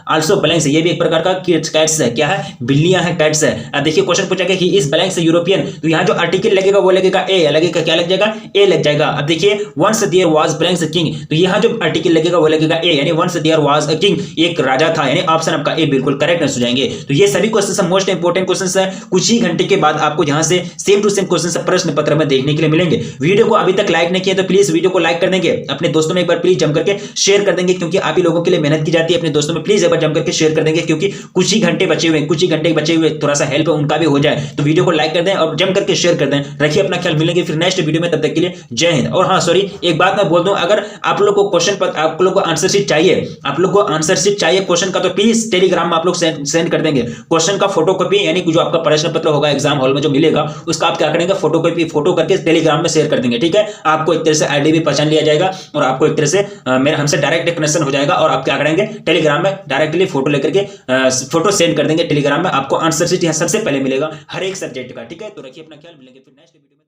आल्सो ब्लैंक्स, ये भी एक प्रकार का कैट्स है, क्या है, बिल्लियां हैं, कैट्स है। अब देखिए क्वेश्चन पूछा गया कि इस ब्लैंक्स यूरोपियन, तो यहाँ जो आर्टिकल लगेगा वो लगेगा ए, लगेगा क्या लग जाएगा, ए लग जाएगा। अब देखिए once there was blanks a king, तो यहाँ जो आर्टिकल लगेगा वो लगेगा ए, यानी once there was a king, एक राजा था, यानी ऑप्शन आपका ए बिल्कुल करेक्ट आंसर हो जाएंगे। तो ये सभी क्वेश्चन मोस्ट इंपोर्टेंट क्वेश्चन है, कुछ ही घंटे के बाद आपको यहाँ से सेम टू सेम क्वेश्चन प्रश्न पत्र में देखने के लिए मिलेंगे। वीडियो को अभी तक लाइक नहीं किया तो प्लीज वीडियो को लाइक कर देंगे, अपने दोस्तों में एक बार प्लीज जम करके शेयर कर देंगे, क्योंकि आप ही लोगों के लिए मेहनत की जाती है, अपने दोस्तों में प्लीज एक बार जम करके शेयर कर देंगे, क्योंकि कुछ ही घंटे बचे हुए, थोड़ा सा हेल्प उनका भी हो जाए, तो वीडियो को लाइक कर दें और जम करके शेयर कर दें। रखिए अपना ख्याल, मिलेंगे फिर नेक्स्ट वीडियो में, तब तक के लिए जय हिंद। और हाँ सॉरी, एक बात मैं बोल दूं, अगर आप लोग को क्वेश्चन पर आप लोग को आंसर शीट चाहिए, आप लोग को आंसर शीट चाहिए क्वेश्चन का, तो प्लीज टेलीग्राम में आप लोग सेंड कर देंगे क्वेश्चन का फोटोकॉपी, यानी जो आपका प्रश्न पत्र होगा एग्जाम हॉल में जो मिलेगा उसका आप क्या करेंगे, फोटो करके टेलीग्राम में शेयर कर देंगे, ठीक है। आपको एक तरह से आईडी भी पहचान लिया जाएगा और आपको एक तरह से मेरे हमसे डायरेक्ट कनेक्शन हो जाएगा, और आप क्या करेंगे, टेलीग्राम में डायरेक्टली फोटो लेकर के फोटो सेंड कर देंगे टेलीग्राम में, आपको आंसर शीट यहाँ सबसे पहले मिलेगा हर एक सब्जेक्ट का, ठीक है। तो रखिए अपना ख्याल, मिलेंगे फिर नेक्स्ट वीडियो में।